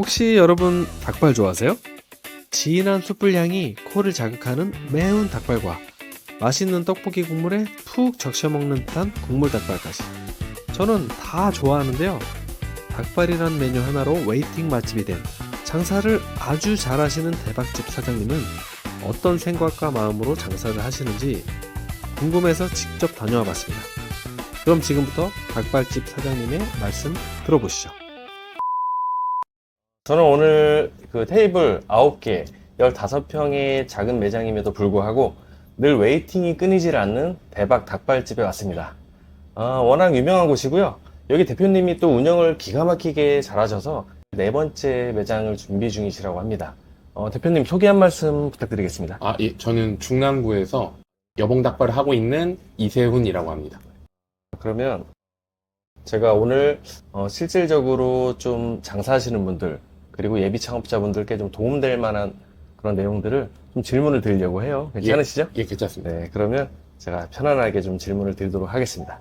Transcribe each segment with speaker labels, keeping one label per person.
Speaker 1: 혹시 여러분 닭발 좋아하세요? 진한 숯불 향이 코를 자극하는 매운 닭발과 맛있는 떡볶이 국물에 푹 적셔 먹는 듯한 국물 닭발까지 저는 다 좋아하는데요. 닭발이란 메뉴 하나로 웨이팅 맛집이 된 장사를 아주 잘하시는 대박집 사장님은 어떤 생각과 마음으로 장사를 하시는지 궁금해서 직접 다녀와 봤습니다. 그럼 지금부터 닭발집 사장님의 말씀 들어보시죠.
Speaker 2: 저는 오늘 그 테이블 9개, 15평의 작은 매장임에도 불구하고 늘 웨이팅이 끊이질 않는 대박 닭발집에 왔습니다. 워낙 유명한 곳이고요. 여기 대표님이 또 운영을 기가 막히게 잘하셔서 4번째 매장을 준비 중이시라고 합니다. 대표님 소개 한 말씀 부탁드리겠습니다.
Speaker 3: 예, 저는 중랑구에서 여봉닭발을 하고 있는 이세훈이라고 합니다.
Speaker 2: 그러면 제가 오늘 실질적으로 좀 장사하시는 분들 그리고 예비 창업자분들께 좀 도움될 만한 그런 내용들을 좀 질문을 드리려고 해요. 괜찮으시죠?
Speaker 3: 예, 괜찮습니다.
Speaker 2: 네, 그러면 제가 편안하게 좀 질문을 드리도록 하겠습니다.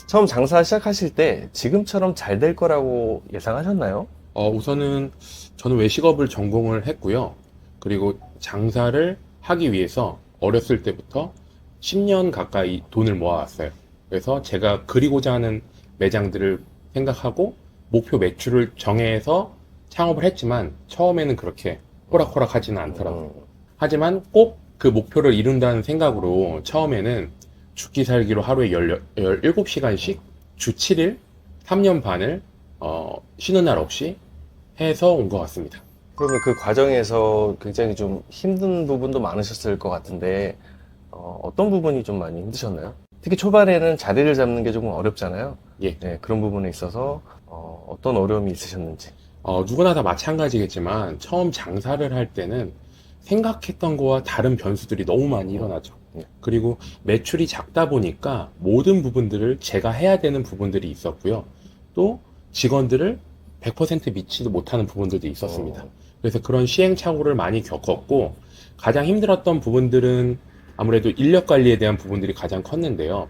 Speaker 2: 처음 장사 시작하실 때 지금처럼 잘 될 거라고 예상하셨나요?
Speaker 3: 우선은 저는 외식업을 전공을 했고요. 그리고 장사를 하기 위해서 어렸을 때부터 10년 가까이 돈을 모아왔어요. 그래서 제가 그리고자 하는 매장들을 생각하고 목표 매출을 정해서 창업을 했지만 처음에는 그렇게 호락호락 하지는 않더라고요. 하지만 꼭 그 목표를 이룬다는 생각으로 처음에는 죽기 살기로 하루에 17시간씩 주 7일 3년 반을 쉬는 날 없이 해서 온 것 같습니다.
Speaker 2: 그러면 그 과정에서 굉장히 좀 힘든 부분도 많으셨을 것 같은데 어떤 부분이 좀 많이 힘드셨나요? 특히 초반에는 자리를 잡는 게 조금 어렵잖아요.
Speaker 3: 예.
Speaker 2: 네, 그런 부분에 있어서 어떤 어려움이 있으셨는지.
Speaker 3: 누구나 다 마찬가지겠지만 처음 장사를 할 때는 생각했던 거와 다른 변수들이 너무 많이 일어나죠. 그리고 매출이 작다 보니까 모든 부분들을 제가 해야 되는 부분들이 있었고요. 또 직원들을 100% 미치지 못하는 부분들도 있었습니다. 그래서 그런 시행착오를 많이 겪었고 가장 힘들었던 부분들은 아무래도 인력 관리에 대한 부분들이 가장 컸는데요.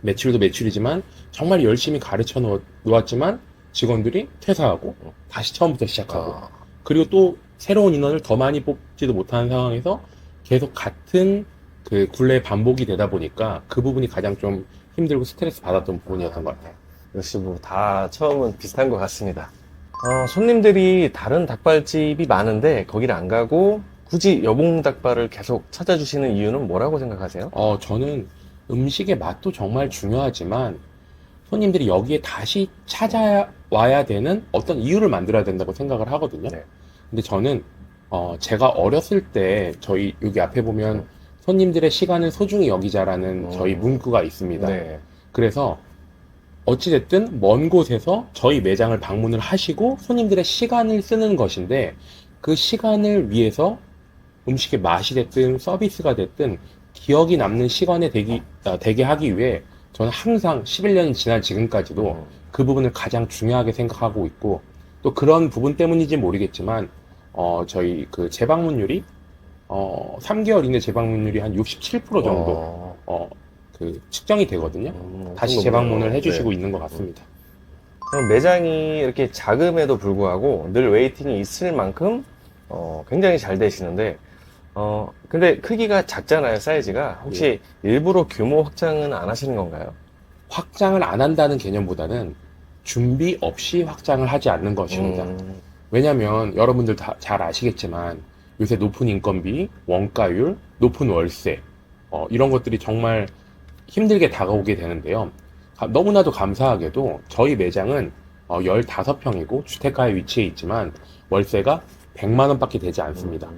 Speaker 3: 매출도 매출이지만 정말 열심히 가르쳐 놓았지만 직원들이 퇴사하고 다시 처음부터 시작하고 그리고 또 새로운 인원을 더 많이 뽑지도 못하는 상황에서 계속 같은 그 굴레 반복이 되다 보니까 그 부분이 가장 좀 힘들고 스트레스 받았던 부분이었던 것 같아요.
Speaker 2: 역시 뭐 다 처음은 비슷한 것 같습니다. 손님들이 다른 닭발집이 많은데 거기를 안 가고 굳이 여봉 닭발을 계속 찾아주시는 이유는 뭐라고 생각하세요?
Speaker 3: 저는 음식의 맛도 정말 중요하지만 손님들이 여기에 다시 찾아와야 되는 어떤 이유를 만들어야 된다고 생각을 하거든요.
Speaker 2: 네.
Speaker 3: 근데 저는 제가 어렸을 때 저희 여기 앞에 보면 손님들의 시간을 소중히 여기자라는 저희 문구가 있습니다.
Speaker 2: 네.
Speaker 3: 그래서 어찌됐든 먼 곳에서 저희 매장을 방문을 하시고 손님들의 시간을 쓰는 것인데 그 시간을 위해서 음식의 맛이 됐든 서비스가 됐든 기억이 남는 시간에 되게 하기 위해 저는 항상 11년이 지난 지금까지도 그 부분을 가장 중요하게 생각하고 있고 또 그런 부분 때문인지 모르겠지만 저희 그 재방문율이 3개월 이내 재방문율이 한 67% 정도 그 측정이 되거든요. 다시 재방문을 해주시고 있는 것 같습니다.
Speaker 2: 그럼 매장이 이렇게 작음에도 불구하고 늘 웨이팅이 있을 만큼 굉장히 잘 되시는데 근데 크기가 작잖아요, 사이즈가. 혹시 일부러 규모 확장은 안 하시는 건가요?
Speaker 3: 확장을 안 한다는 개념보다는 준비 없이 확장을 하지 않는 것입니다. 왜냐면 여러분들 다 잘 아시겠지만 요새 높은 인건비, 원가율, 높은 월세 이런 것들이 정말 힘들게 다가오게 되는데요. 너무나도 감사하게도 저희 매장은 15평이고 주택가에 위치해 있지만 월세가 100만 원밖에 되지 않습니다.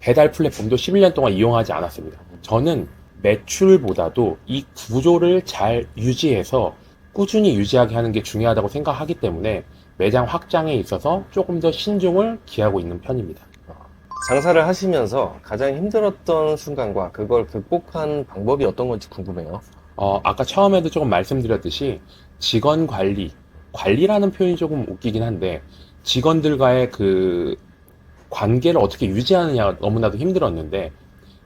Speaker 3: 배달 플랫폼도 11년 동안 이용하지 않았습니다. 저는 매출보다도 이 구조를 잘 유지해서 꾸준히 유지하게 하는 게 중요하다고 생각하기 때문에 매장 확장에 있어서 조금 더 신중을 기하고 있는 편입니다.
Speaker 2: 장사를 하시면서 가장 힘들었던 순간과 그걸 극복한 방법이 어떤 건지 궁금해요.
Speaker 3: 아까 처음에도 조금 말씀드렸듯이 직원 관리라는 표현이 조금 웃기긴 한데 직원들과의 그 관계를 어떻게 유지하느냐가 너무나도 힘들었는데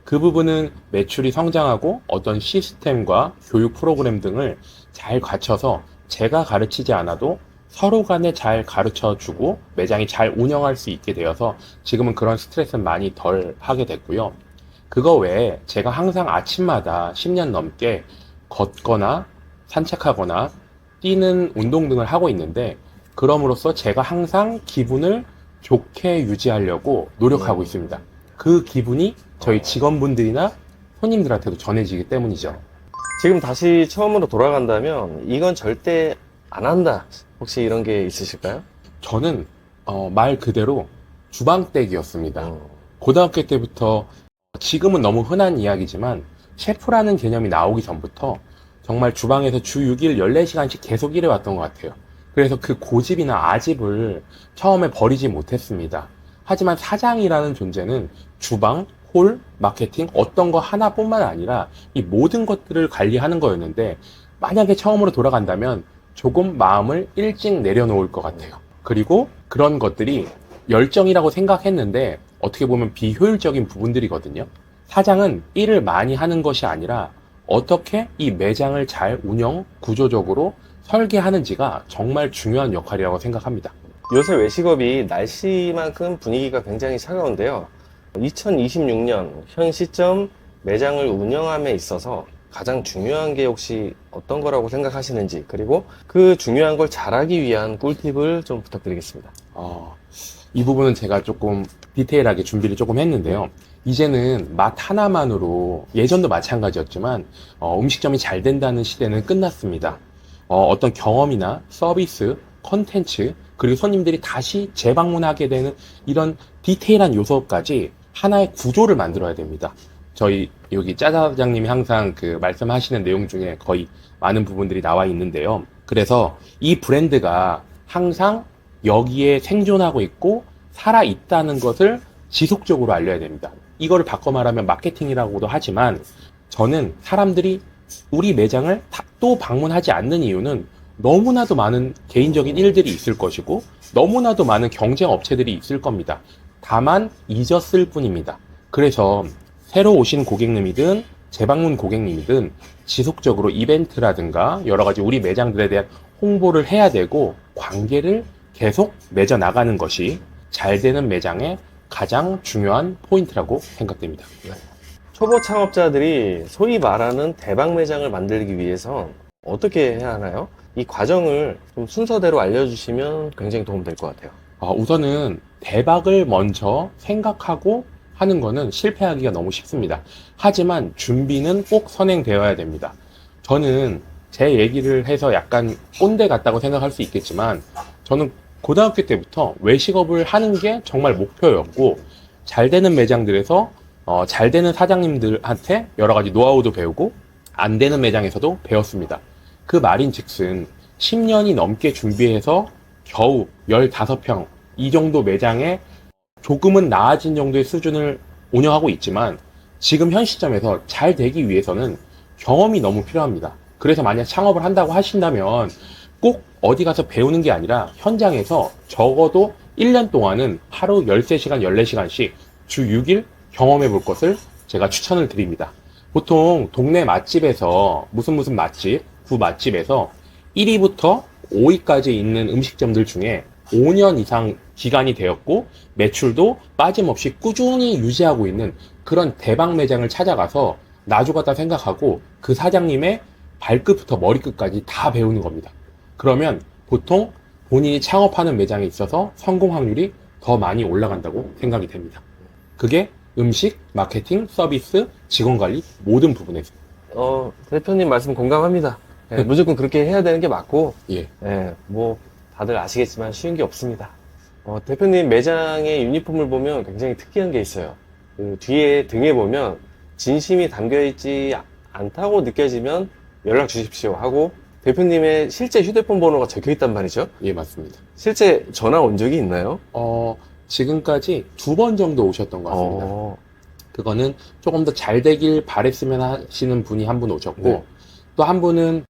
Speaker 3: 그 부분은 매출이 성장하고 어떤 시스템과 교육 프로그램 등을 잘 갖춰서 제가 가르치지 않아도 서로 간에 잘 가르쳐 주고 매장이 잘 운영할 수 있게 되어서 지금은 그런 스트레스는 많이 덜 하게 됐고요. 그거 외에 제가 항상 아침마다 10년 넘게 걷거나 산책하거나 뛰는 운동 등을 하고 있는데, 그럼으로써 제가 항상 기분을 좋게 유지하려고 노력하고 있습니다. 그 기분이 저희 직원분들이나 손님들한테도 전해지기 때문이죠.
Speaker 2: 지금 다시 처음으로 돌아간다면 이건 절대 안 한다. 혹시 이런 게 있으실까요?
Speaker 3: 저는 말 그대로 주방댁이었습니다.
Speaker 2: 어.
Speaker 3: 고등학교 때부터, 지금은 너무 흔한 이야기지만 셰프라는 개념이 나오기 전부터 정말 주방에서 주 6일 14시간씩 계속 일해왔던 것 같아요. 그래서 그 고집이나 아집을 처음에 버리지 못했습니다. 하지만 사장이라는 존재는 주방, 홀, 마케팅 어떤 거 하나뿐만 아니라 이 모든 것들을 관리하는 거였는데, 만약에 처음으로 돌아간다면 조금 마음을 일찍 내려놓을 것 같아요. 그리고 그런 것들이 열정이라고 생각했는데 어떻게 보면 비효율적인 부분들이거든요. 사장은 일을 많이 하는 것이 아니라 어떻게 이 매장을 잘 운영, 구조적으로 설계하는지가 정말 중요한 역할이라고 생각합니다.
Speaker 2: 요새 외식업이 날씨만큼 분위기가 굉장히 차가운데요. 2026년 현 시점 매장을 운영함에 있어서 가장 중요한 게 혹시 어떤 거라고 생각하시는지, 그리고 그 중요한 걸 잘하기 위한 꿀팁을 좀 부탁드리겠습니다.
Speaker 3: 이 부분은 제가 조금 디테일하게 준비를 조금 했는데요. 이제는 맛 하나만으로, 예전도 마찬가지였지만 음식점이 잘 된다는 시대는 끝났습니다. 어떤 경험이나 서비스, 컨텐츠, 그리고 손님들이 다시 재방문하게 되는 이런 디테일한 요소까지 하나의 구조를 만들어야 됩니다. 저희 여기 짜사장님이 항상 그 말씀하시는 내용 중에 거의 많은 부분들이 나와 있는데요. 그래서 이 브랜드가 항상 여기에 생존하고 있고 살아있다는 것을 지속적으로 알려야 됩니다. 이거를 바꿔 말하면 마케팅이라고도 하지만, 저는 사람들이 우리 매장을 또 방문하지 않는 이유는 너무나도 많은 개인적인 일들이 있을 것이고 너무나도 많은 경쟁 업체들이 있을 겁니다. 다만 잊었을 뿐입니다. 그래서 새로 오신 고객님이든 재방문 고객님이든 지속적으로 이벤트라든가 여러 가지 우리 매장들에 대한 홍보를 해야 되고 관계를 계속 맺어 나가는 것이 잘 되는 매장의 가장 중요한 포인트라고 생각됩니다.
Speaker 2: 초보 창업자들이 소위 말하는 대박 매장을 만들기 위해서 어떻게 해야 하나요? 이 과정을 좀 순서대로 알려주시면 굉장히 도움될 것 같아요.
Speaker 3: 우선은 대박을 먼저 생각하고 하는 거는 실패하기가 너무 쉽습니다. 하지만 준비는 꼭 선행되어야 됩니다. 저는 제 얘기를 해서 약간 꼰대 같다고 생각할 수 있겠지만, 저는 고등학교 때부터 외식업을 하는 게 정말 목표였고, 잘 되는 매장들에서 잘 되는 사장님들한테 여러 가지 노하우도 배우고 안 되는 매장에서도 배웠습니다. 그 말인즉슨 10년이 넘게 준비해서 겨우 15평 이 정도 매장에 조금은 나아진 정도의 수준을 운영하고 있지만, 지금 현 시점에서 잘 되기 위해서는 경험이 너무 필요합니다. 그래서 만약 창업을 한다고 하신다면 꼭 어디 가서 배우는 게 아니라 현장에서 적어도 1년 동안은 하루 13시간, 14시간씩 주 6일 경험해 볼 것을 제가 추천을 드립니다. 보통 동네 맛집에서 무슨 맛집, 구 맛집에서 1위부터 5위까지 있는 음식점들 중에 5년 이상 기간이 되었고 매출도 빠짐없이 꾸준히 유지하고 있는 그런 대박 매장을 찾아가서 나주같다 생각하고 그 사장님의 발끝부터 머리끝까지 다 배우는 겁니다. 그러면 보통 본인이 창업하는 매장에 있어서 성공 확률이 더 많이 올라간다고 생각이 됩니다. 그게 음식, 마케팅, 서비스, 직원관리 모든 부분에서.
Speaker 2: 대표님 말씀 공감합니다. 예, 무조건 그렇게 해야 되는 게 맞고,
Speaker 3: 예.
Speaker 2: 뭐 다들 아시겠지만 쉬운 게 없습니다. 대표님 매장의 유니폼을 보면 굉장히 특이한 게 있어요. 그 뒤에 등에 보면 진심이 담겨 있지 않다고 느껴지면 연락 주십시오 하고 대표님의 실제 휴대폰 번호가 적혀 있단 말이죠.
Speaker 3: 예, 맞습니다.
Speaker 2: 실제 전화 온 적이 있나요?
Speaker 3: 지금까지 2번 정도 오셨던 것 같습니다. 그거는 조금 더 잘 되길 바랬으면 하시는 분이 한 분 오셨고,
Speaker 2: 네.
Speaker 3: 또 한 분은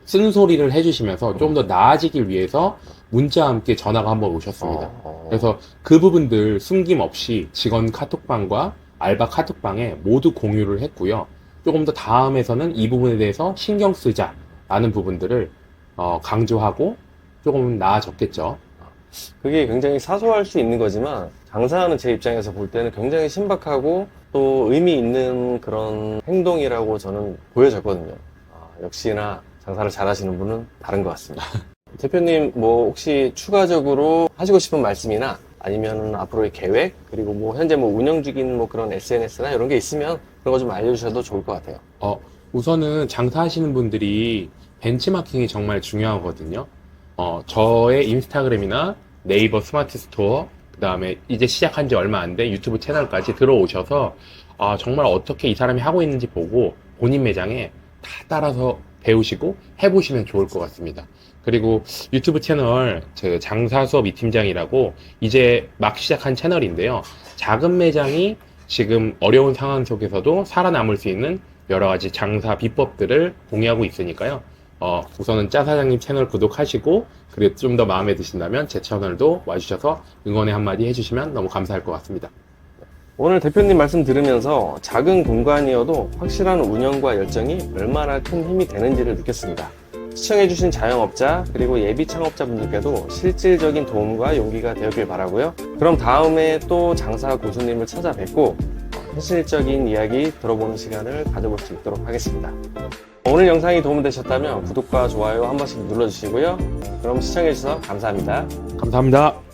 Speaker 3: 쓴소리를 해주시면서 좀 더 나아지길 위해서 문자와 함께 전화가 한 번 오셨습니다. 그래서 그 부분들 숨김없이 직원 카톡방과 알바 카톡방에 모두 공유를 했고요. 조금 더 다음에서는 이 부분에 대해서 신경 쓰자라는 부분들을 강조하고 조금 나아졌겠죠.
Speaker 2: 그게 굉장히 사소할 수 있는 거지만 장사하는 제 입장에서 볼 때는 굉장히 신박하고 또 의미 있는 그런 행동이라고 저는 보여졌거든요. 역시나 장사를 잘하시는 분은 다른 것 같습니다. 대표님 뭐 혹시 추가적으로 하시고 싶은 말씀이나 아니면 앞으로의 계획 그리고 뭐 현재 뭐 운영 중인 뭐 그런 SNS나 이런 게 있으면 그런 거 좀 알려주셔도 좋을 것 같아요.
Speaker 3: 우선은 장사하시는 분들이 벤치마킹이 정말 중요하거든요. 저의 인스타그램이나 네이버 스마트 스토어, 그 다음에 이제 시작한 지 얼마 안 돼 유튜브 채널까지 들어오셔서 정말 어떻게 이 사람이 하고 있는지 보고 본인 매장에 다 따라서 배우시고 해보시면 좋을 것 같습니다. 그리고 유튜브 채널 장사 수업 이 팀장이라고 이제 막 시작한 채널인데요. 작은 매장이 지금 어려운 상황 속에서도 살아남을 수 있는 여러 가지 장사 비법들을 공유하고 있으니까요. 우선은 짜 사장님 채널 구독하시고, 그리고 좀 더 마음에 드신다면 제 채널도 와주셔서 응원의 한마디 해주시면 너무 감사할 것 같습니다.
Speaker 2: 오늘 대표님 말씀 들으면서 작은 공간이어도 확실한 운영과 열정이 얼마나 큰 힘이 되는지를 느꼈습니다. 시청해주신 자영업자 그리고 예비 창업자분들께도 실질적인 도움과 용기가 되었길 바라고요. 그럼 다음에 또 장사 고수님을 찾아뵙고 현실적인 이야기 들어보는 시간을 가져볼 수 있도록 하겠습니다. 오늘 영상이 도움되셨다면 구독과 좋아요 한 번씩 눌러주시고요. 그럼 시청해주셔서 감사합니다.
Speaker 3: 감사합니다.